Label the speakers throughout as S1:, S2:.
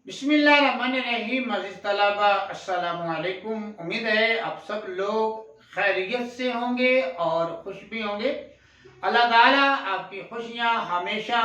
S1: बिस्मिल्लाहिर्रहमानिर्रहीम। अज़ीज़ तलबा, अस्सलामु अलैकुम। उम्मीद है आप सब लोग खैरियत से होंगे और खुश भी होंगे। अल्लाह ताला आपकी खुशियाँ हमेशा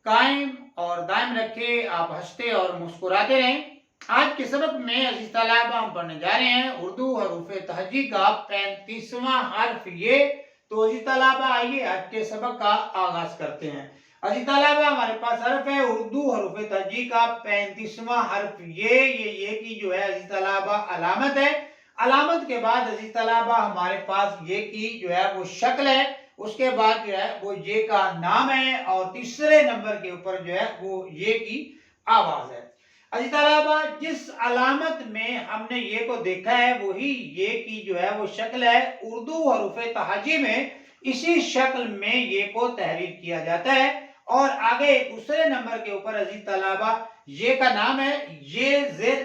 S1: कायम और दायम रखे, आप हंसते और मुस्कुराते रहें। आज के सबक में अज़ीज़ तलबा हम पढ़ने जा रहे हैं उर्दू हरूफ तहजी का 35वां हर्फ ये। तो अज़ीज़ तलबा आइए आज के सबक का आगाज करते हैं। अज़ीज़ तलबा, हमारे पास हर्फ है उर्दू हरूफ तहजी का 35वां हर्फ ये की जो है अज़ीज़ तलबा अलामत है। अलामत के बाद अज़ीज़ तलबा हमारे पास ये की जो है वो शक्ल है, उसके बाद जो है वो ये का नाम है और तीसरे नंबर के ऊपर जो है वो ये की आवाज है। अज़ीज़ तलबा, जिस अलामत में हमने ये को देखा है वही ये की जो है वो शक्ल है। उर्दू हरूफ तहजी में इसी शक्ल में ये को तहरीर किया जाता है और आगे दूसरे नंबर के ऊपर अज़ीज़ तलबा ये का नाम है, ये जेर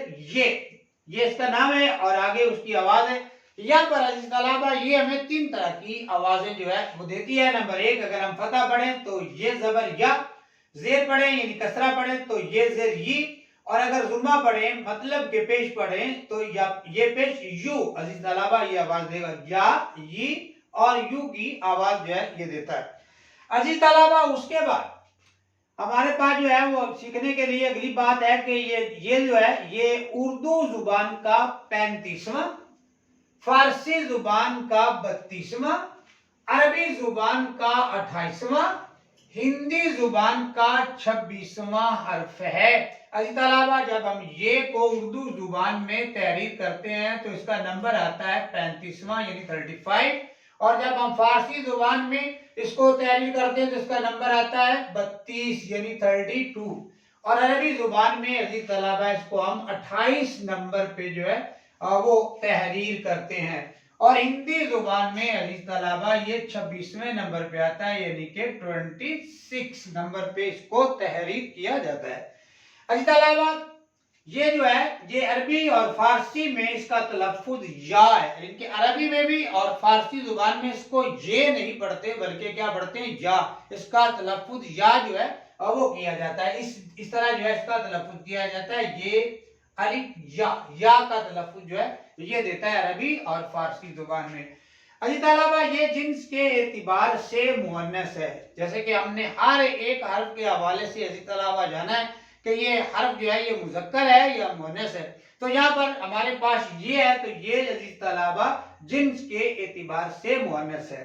S1: ये इसका नाम है और आगे उसकी आवाज है। यहाँ पर अज़ीज़ तलबा ये हमें तीन तरह की आवाजें जो है वो देती है। नंबर एक, अगर हम फतह पढ़ें तो ये जबर या, जेर पढ़ें यानी कसरा पढ़ें तो ये जेर ये, और अगर जुम्मा पढ़ें मतलब के पेश पढ़ें तो या ये पेश यू। अज़ीज़ तलबा ये आवाज देगा या, ये और यू की आवाज जो है ये देता है। अज़ीज़ तलबा, उसके बाद हमारे पास जो है वो सीखने के लिए अगली बात है कि ये जो है ये उर्दू जुबान का 35वां, फारसी जुबान का 32वां, अरबी जुबान का 28वां, हिंदी जुबान का 26वां हर्फ है। अज़ीज़ तलबा, जब हम ये को उर्दू जुबान में तहरीर करते हैं तो इसका नंबर आता है 35वां यानी 35, और जब हम फारसी जुबान में इसको तहरीर करते हैं तो इसका नंबर आता है 32 यानी 32, और अरबी जुबान में अज़ीज़ तलबा इसको हम 28 नंबर पे जो है वो तहरीर करते हैं, और हिंदी जुबान में अज़ीज़ तलबा ये 26वें नंबर पे आता है यानी कि 26 नंबर पे इसको तहरीर किया जाता है। अज़ीज़ तलबा, ये जो है ये अरबी और फारसी में इसका तलफ्फुज़ या है, इनके अरबी में भी और फारसी जुबान में इसको ये नहीं पढ़ते बल्कि क्या पढ़ते हैं, या। इसका तलफ्फुज़ या जो है वो किया जाता है, इस तरह जो है इसका तलफ्फुज़ किया जाता है। ये अलिफ या का तलफ्फुज़ जो है ये देता है अरबी और फारसी जुबान में। अज़ीज़ तलबा, ये जिन्स के एतबार से मुअन्नस है, जैसे कि हमने हर एक हर्फ के हवाले से अज़ीज़ तलबा जाना है कि ये हर्फ जो है ये मुज़क्कर है या मुअन्नस है। तो यहाँ पर हमारे पास ये है तो ये अज़ीज़ तलबा जिन्स के एतबार से मुअन्नस है।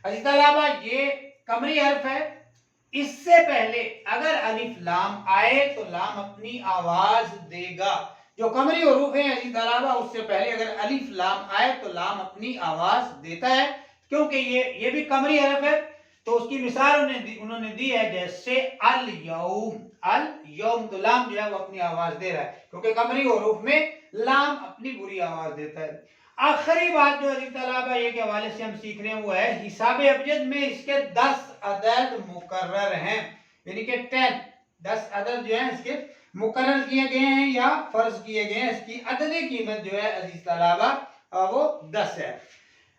S1: अज़ीज़ तलबा, ये कमरी हर्फ है। इससे पहले अगर अलिफ लाम आए तो लाम अपनी आवाज देगा। जो कमरी हरूफ है अज़ीज़ तलबा, उससे पहले अगर अलिफ लाम आए तो लाम अपनी आवाज देता है, क्योंकि ये भी कमरी हर्फ है। तो उसकी मिसाल उन्होंने दी है, जैसे अल यौम तो लाम जो है वो अपनी आवाज दे रहा है, क्योंकि कमरी हरूफ में लाम अपनी बुरी आवाज देता है। आखिरी बात जो अज़ीज़ तलबा ये के हवाले से हम सीख रहे हैं वो है हिसाब अबजद में इसके 10 अदद मुकर्रर हैं, यानी कि 10 अदद जो है इसके मुकर्रर किए गए हैं या फर्ज किए गए हैं। इसकी अददी कीमत जो है अज़ीज़ तलबा वो 10 है।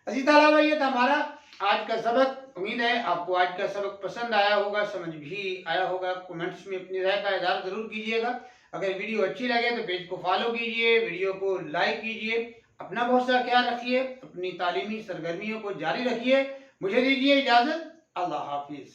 S1: अज़ीज़ तलबा, ये था हमारा आज का सबक। उम्मीद है आपको आज का सबक पसंद आया होगा, समझ भी आया होगा। कमेंट्स में अपनी राय का इज़हार जरूर कीजिएगा। अगर वीडियो अच्छी लगे तो पेज को फॉलो कीजिए, वीडियो को लाइक कीजिए। अपना बहुत सा ख्याल रखिए, अपनी तालीमी सरगर्मियों को जारी रखिए। मुझे दीजिए इजाजत। अल्लाह हाफिज।